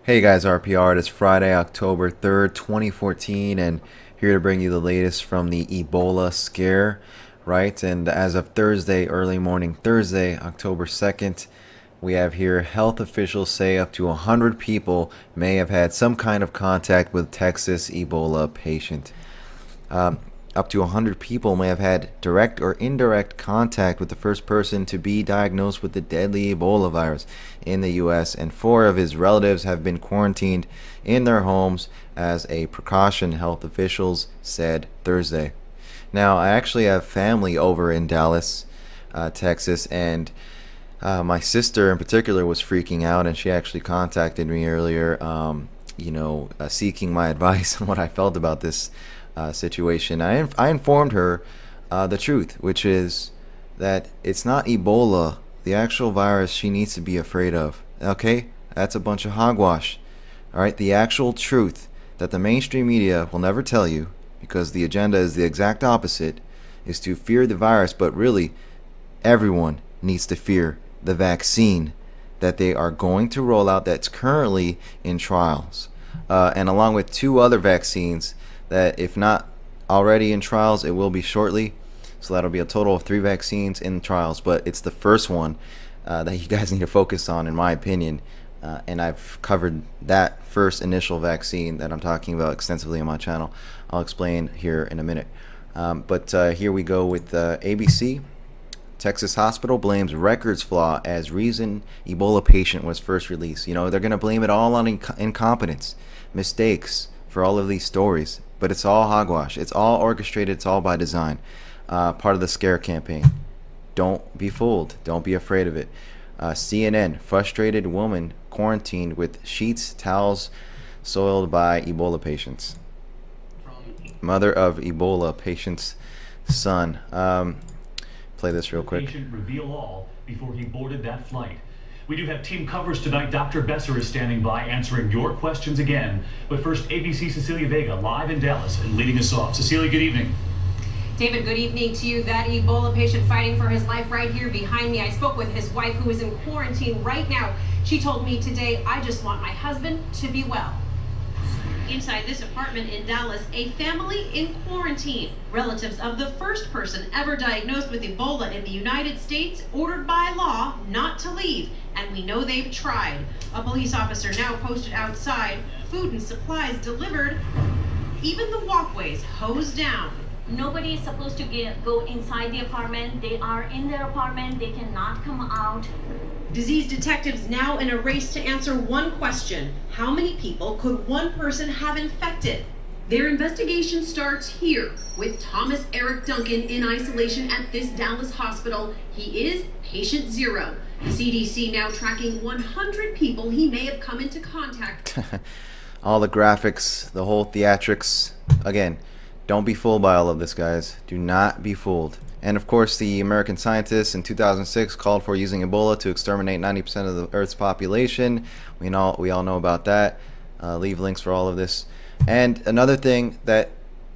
Hey guys, RPR. It is Friday, October 3rd, 2014, and here to bring you the latest from the Ebola scare, right? And as of Thursday, early morning Thursday, October 2nd, we have here health officials say up to 100 people may have had some kind of contact with Texas Ebola patient. Up to 100 people may have had direct or indirect contact with the first person to be diagnosed with the deadly Ebola virus in the U.S., and 4 of his relatives have been quarantined in their homes as a precaution, health officials said Thursday. Now, I actually have family over in Dallas, Texas, and my sister in particular was freaking out, and she actually contacted me earlier, seeking my advice on what I felt about this situation. I informed her the truth, which is that it's not Ebola, the actual virus she needs to be afraid of. Okay? That's a bunch of hogwash. Alright? The actual truth that the mainstream media will never tell you, because the agenda is the exact opposite, is to fear the virus, but really, everyone needs to fear the vaccine that they are going to roll out that's currently in trials. And along with 2 other vaccines that, if not already in trials, it will be shortly. So that'll be a total of 3 vaccines in trials, but it's the first one that you guys need to focus on, in my opinion. And I've covered that first initial vaccine that I'm talking about extensively on my channel. I'll explain here in a minute. But here we go with ABC. Texas hospital blames records flaw as reason Ebola patient was first released. You know, they're going to blame it all on incompetence, mistakes for all of these stories. But it's all hogwash. It's all orchestrated. It's all by design. Part of the scare campaign. Don't be fooled. Don't be afraid of it. CNN, frustrated woman quarantined with sheets, towels soiled by Ebola patients. Mother of Ebola patient's son. Play this real quick. Patient reveal all before he boarded that flight. We do have team coverage tonight. Dr. Besser is standing by answering your questions again. But first, ABC Cecilia Vega live in Dallas and leading us off. Cecilia, good evening. David, good evening to you. That Ebola patient fighting for his life right here behind me. I spoke with his wife, who is in quarantine right now. She told me today, I just want my husband to be well. Inside this apartment in Dallas, a family in quarantine. Relatives of the first person ever diagnosed with Ebola in the United States ordered by law not to leave. And we know they've tried. A police officer now posted outside, food and supplies delivered, even the walkways hosed down. Nobody is supposed to go inside the apartment. They are in their apartment. They cannot come out. Disease detectives now in a race to answer one question. How many people could one person have infected? Their investigation starts here with Thomas Eric Duncan in isolation at this Dallas hospital. He is patient 0. The CDC now tracking 100 people he may have come into contact. All the graphics, the whole theatrics. Again, don't be fooled by all of this, guys. Do not be fooled. And of course, the American scientists in 2006 called for using Ebola to exterminate 90% of the Earth's population. We all know about that. Leave links for all of this. And another thing that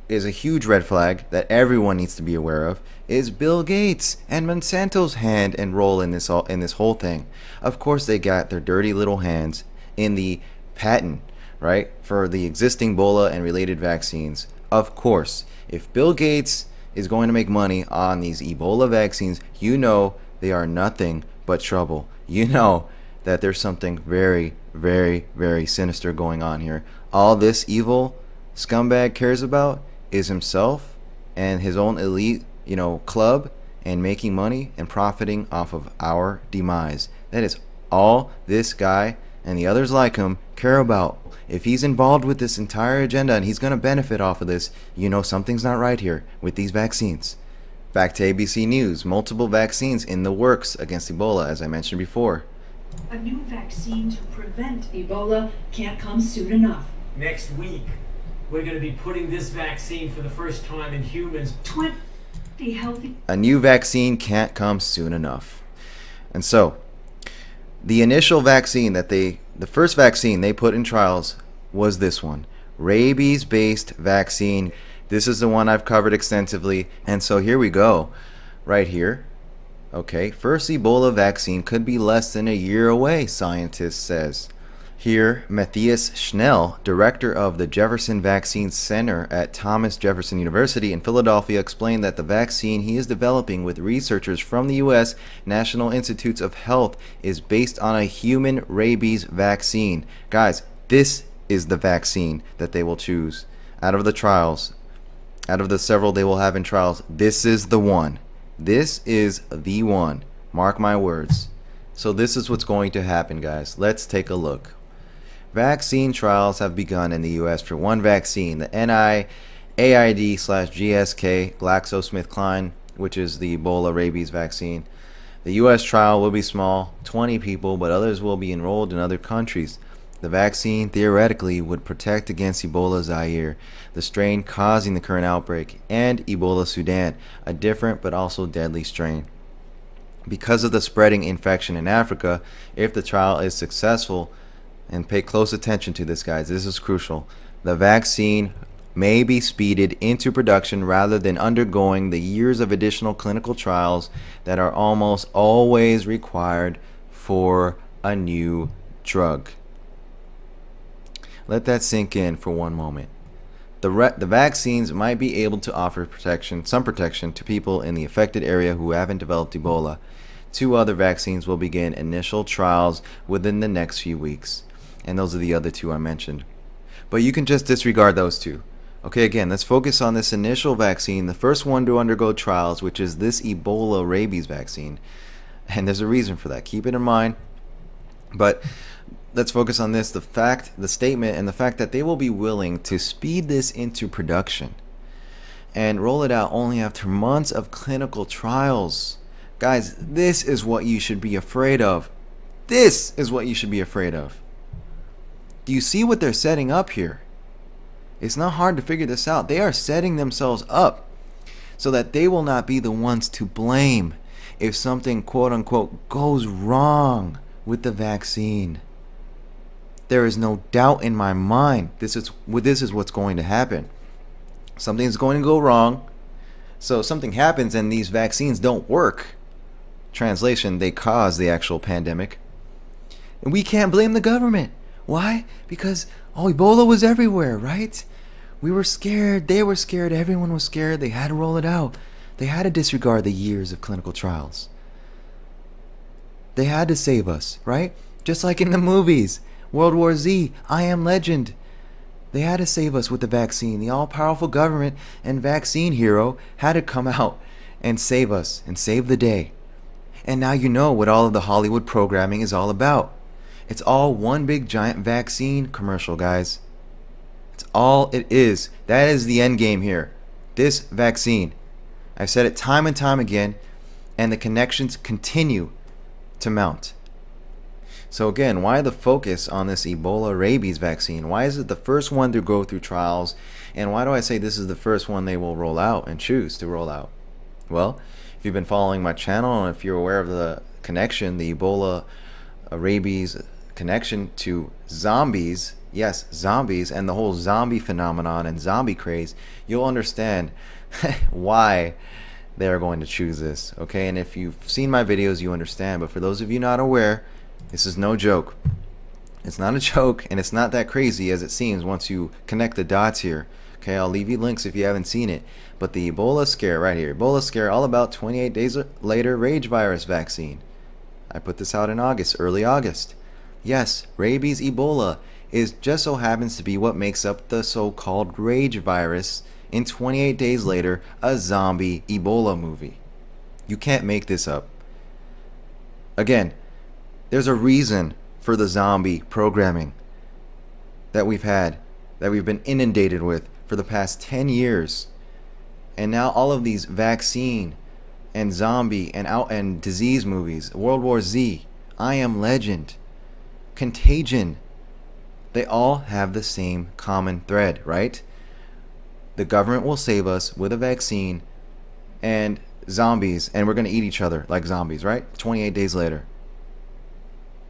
is a huge red flag that everyone needs to be aware of is Bill Gates and Monsanto's hand and role in this whole thing. Of course, they got their dirty little hands in the patent, right, for the existing Ebola and related vaccines. Of course, if Bill Gates is going to make money on these Ebola vaccines, you know they are nothing but trouble. You know that there's something very, very, very sinister going on here. All this evil scumbag cares about is himself and his own elite, club, and making money and profiting off of our demise. That is all this guy and the others like him care about. If he's involved with this entire agenda and he's going to benefit off of this, you know something's not right here with these vaccines. Back to ABC News. Multiple vaccines in the works against Ebola, as I mentioned before. A new vaccine to prevent Ebola can't come soon enough. Next week, we're going to be putting this vaccine for the first time in humans. 20 healthy. A new vaccine can't come soon enough. And so, the initial vaccine the first vaccine they put in trials was this one. Rabies-based vaccine. This is the one I've covered extensively. And so here we go. Right here. Okay, first Ebola vaccine could be less than a year away, scientists says. Here, Matthias Schnell, director of the Jefferson Vaccine Center at Thomas Jefferson University in Philadelphia, explained that the vaccine he is developing with researchers from the U.S. National Institutes of Health is based on a human rabies vaccine. Guys, this is the vaccine that they will choose out of the trials. Out of the several they will have in trials, this is the one. This is the one. Mark my words. So this is what's going to happen, guys. Let's take a look. Vaccine trials have begun in the U.S. for one vaccine, the NIAID/GSK GlaxoSmithKline, which is the Ebola rabies vaccine. The U.S. trial will be small, 20 people, but others will be enrolled in other countries. The vaccine theoretically would protect against Ebola Zaire, the strain causing the current outbreak, and Ebola Sudan, a different but also deadly strain. Because of the spreading infection in Africa, if the trial is successful, and pay close attention to this, guys, this is crucial, the vaccine may be speeded into production rather than undergoing the years of additional clinical trials that are almost always required for a new drug. Let that sink in for one moment. The vaccines might be able to offer protection, some protection, to people in the affected area who haven't developed Ebola. 2 other vaccines will begin initial trials within the next few weeks. And those are the other 2 I mentioned. But you can just disregard those 2. Okay, again, let's focus on this initial vaccine, the first one to undergo trials, which is this Ebola rabies vaccine. And there's a reason for that. Keep it in mind. But let's focus on this, the statement, and the fact that they will be willing to speed this into production and roll it out only after months of clinical trials. Guys, this is what you should be afraid of. This is what you should be afraid of. Do you see what they're setting up here? It's not hard to figure this out. They are setting themselves up so that they will not be the ones to blame if something, quote unquote, goes wrong with the vaccine. There is no doubt in my mind this is what's going to happen. Something's going to go wrong. So something happens and these vaccines don't work. Translation, they cause the actual pandemic. And we can't blame the government. Why? Because, Ebola was everywhere, right? We were scared. They were scared. Everyone was scared. They had to roll it out. They had to disregard the years of clinical trials. They had to save us, right? Just like in the movies. World War Z, I Am Legend. They had to save us with the vaccine. The all-powerful government and vaccine hero had to come out and save us and save the day. And now you know what all of the Hollywood programming is all about. It's all one big giant vaccine commercial, guys. It's all it is. That is the end game here. This vaccine. I've said it time and time again, and the connections continue to mount. So again, why the focus on this Ebola rabies vaccine? Why is it the first one to go through trials? And why do I say this is the first one they will roll out and choose to roll out? Well, if you've been following my channel and if you're aware of the connection, the Ebola rabies connection to zombies, yes, zombies, and the whole zombie phenomenon and zombie craze, you'll understand why they are going to choose this. Okay, and if you've seen my videos, you understand. But for those of you not aware, this is no joke. It's not a joke, and it's not that crazy as it seems once you connect the dots here. Okay, I'll leave you links if you haven't seen it. But the Ebola scare right here, Ebola scare, all about 28 days later rage virus vaccine. I put this out in August, early August. Yes, rabies Ebola is just so happens to be what makes up the so-called rage virus in 28 days later, a zombie Ebola movie. You can't make this up. Again, there's a reason for the zombie programming that we've had, that we've been inundated with for the past 10 years. And now all of these vaccine and zombie and disease movies, World War Z, I Am Legend, Contagion, they all have the same common thread, right? The government will save us with a vaccine and zombies, and we're going to eat each other like zombies, right? 28 days later.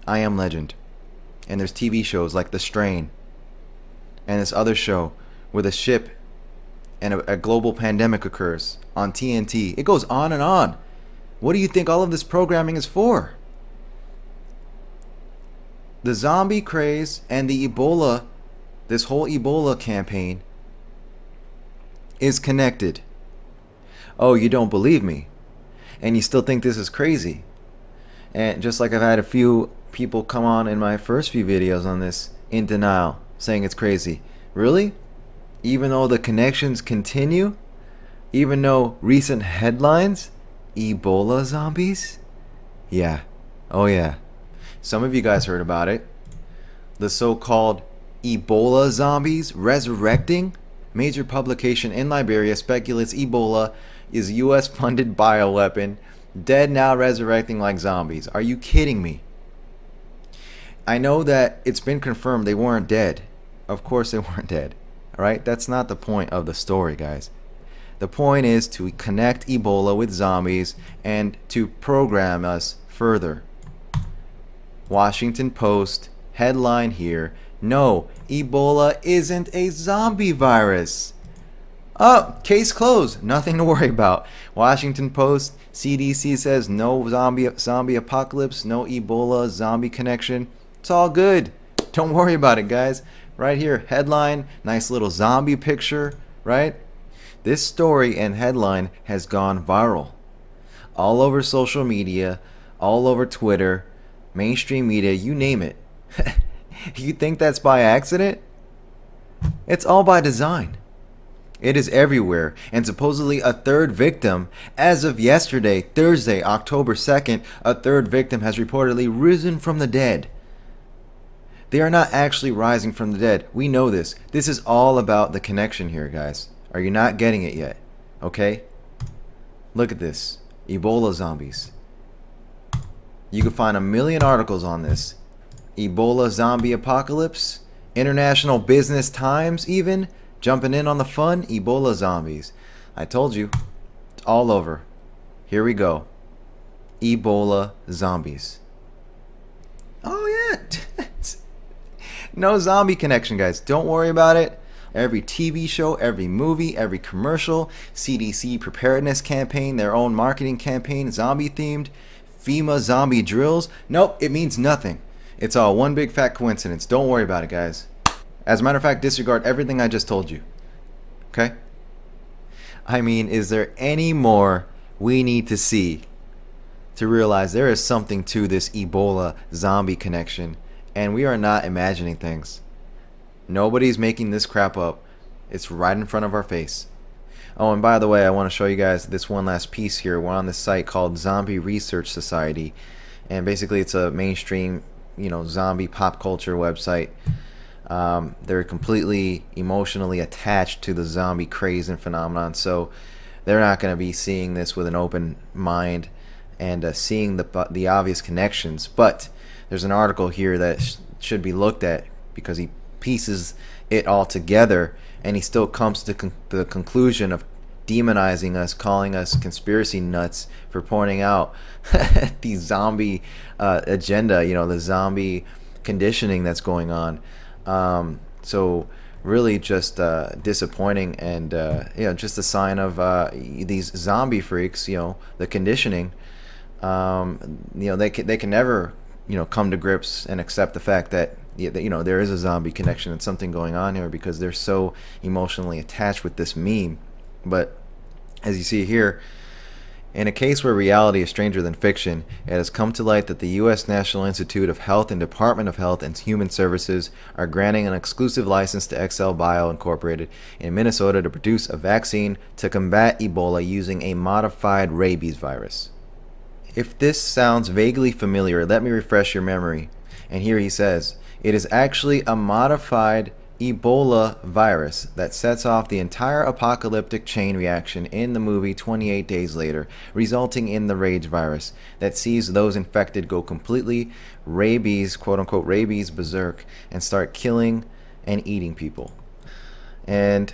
I Am Legend. And there's TV shows like The Strain and this other show where the ship and a global pandemic occurs on TNT. It goes on and on. What do you think all of this programming is for? the zombie craze and the Ebola, this whole Ebola campaign, is connected. Oh, you don't believe me? And you still think this is crazy? And just like I've had a few people come on in my first few videos on this in denial, saying it's crazy. Really? Even though the connections continue? Even though recent headlines? Ebola zombies? Yeah. Oh yeah. Some of you guys heard about it. The so-called Ebola zombies resurrecting? Major publication in Liberia speculates Ebola is US-funded bioweapon. Dead now resurrecting like zombies. Are you kidding me? I know that it's been confirmed they weren't dead. Of course they weren't dead. Alright? That's not the point of the story, guys. The point is to connect Ebola with zombies and to program us further. Washington Post headline here. No, Ebola isn't a zombie virus. Oh, case closed. Nothing to worry about. Washington Post, CDC says no zombie apocalypse, no Ebola zombie connection. It's all good. Don't worry about it, guys. Right here, headline, nice little zombie picture, right? This story and headline has gone viral. All over social media, all over Twitter, mainstream media, you name it. You think that's by accident? It's all by design. It is everywhere, and supposedly a third victim, as of yesterday, Thursday, October 2nd, a third victim has reportedly risen from the dead. They are not actually rising from the dead. We know this. This is all about the connection here, guys. Are you not getting it yet? Okay? Look at this. Ebola zombies. You can find a million articles on this. Ebola zombie apocalypse. International Business Times even. Jumping in on the fun. Ebola zombies. I told you. It's all over. Here we go. Ebola zombies. Oh yeah. No zombie connection, guys. Don't worry about it. Every TV show, every movie, every commercial, CDC preparedness campaign, their own marketing campaign, zombie themed, FEMA zombie drills. Nope, it means nothing. It's all one big fat coincidence. Don't worry about it, guys. As a matter of fact, disregard everything I just told you. Okay? I mean, is there any more we need to see to realize there is something to this Ebola zombie connection, and we are not imagining things? Nobody's making this crap up. It's right in front of our face. Oh, and by the way, I want to show you guys this one last piece here. We're on this site called Zombie Research Society, and basically it's a mainstream, zombie pop culture website. They're completely emotionally attached to the zombie craze and phenomenon, so they're not going to be seeing this with an open mind and seeing the obvious connections. But there's an article here that should be looked at because he pieces it all together, and he still comes to the conclusion of demonizing us, calling us conspiracy nuts for pointing out the zombie agenda, the zombie conditioning that's going on. So really just disappointing, and just a sign of these zombie freaks, the conditioning. They can never come to grips and accept the fact that there is a zombie connection and something going on here, because they're so emotionally attached with this meme. But as you see here, in a case where reality is stranger than fiction, it has come to light that the U.S. National Institute of Health and Department of Health and Human Services are granting an exclusive license to XL Bio Incorporated in Minnesota to produce a vaccine to combat Ebola using a modified rabies virus. If this sounds vaguely familiar, let me refresh your memory. And here he says, it is actually a modified Ebola virus that sets off the entire apocalyptic chain reaction in the movie 28 Days Later, resulting in the rage virus that sees those infected go completely rabies, quote-unquote rabies berserk, and start killing and eating people. And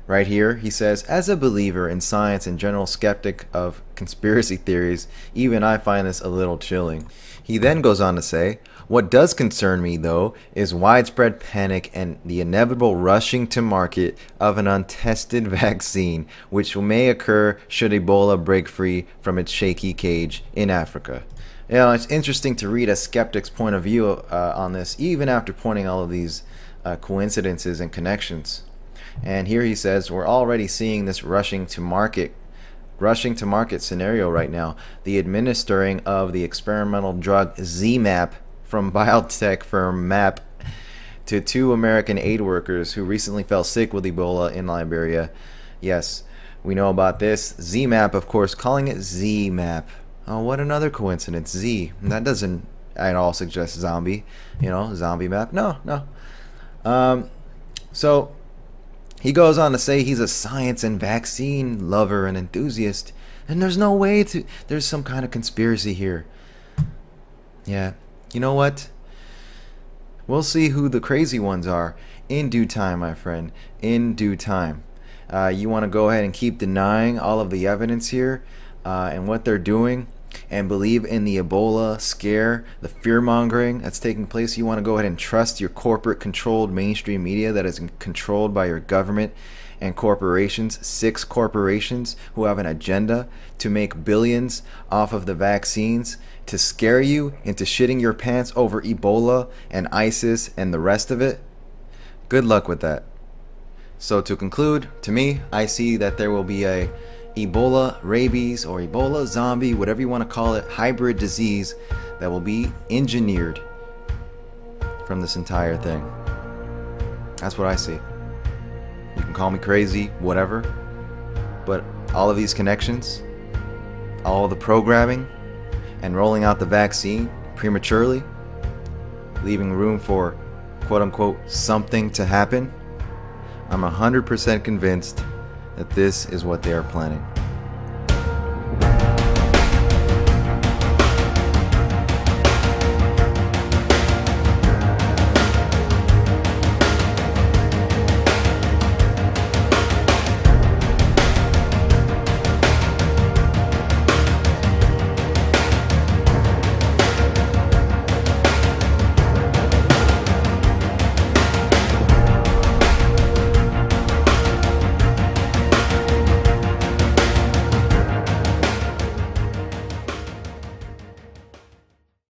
right here he says, as a believer in science and general skeptic of conspiracy theories, even I find this a little chilling. He then goes on to say, what does concern me, though, is widespread panic and the inevitable rushing to market of an untested vaccine, which may occur should Ebola break free from its shaky cage in Africa. You know, it's interesting to read a skeptic's point of view on this, even after pointing all of these coincidences and connections. And here he says, we're already seeing this rushing to market scenario right now. The administering of the experimental drug ZMapp from biotech firm MAP to 2 American aid workers who recently fell sick with Ebola in Liberia. Yes, we know about this. ZMapp, of course, calling it ZMapp. Oh, what another coincidence. Z. That doesn't at all suggest zombie. You know, zombie map. No. So he goes on to say he's a science and vaccine lover and enthusiast. And there's no way there's some kind of conspiracy here. Yeah. You know what? We'll see who the crazy ones are in due time, my friend. In due time. You want to go ahead and keep denying all of the evidence here and what they're doing, and believe in the Ebola scare, the fear-mongering that's taking place. You want to go ahead and trust your corporate-controlled mainstream media that is controlled by your government and corporations, 6 corporations who have an agenda to make billions off of the vaccines, to scare you into shitting your pants over Ebola and ISIS and the rest of it. Good luck with that. So to conclude, to me, I see that there will be a Ebola, rabies, or Ebola zombie, whatever you want to call it, hybrid disease that will be engineered from this entire thing. That's what I see. You can call me crazy, whatever, but all of these connections, all the programming, and rolling out the vaccine prematurely, leaving room for quote-unquote something to happen, I'm 100% convinced that this is what they are planning.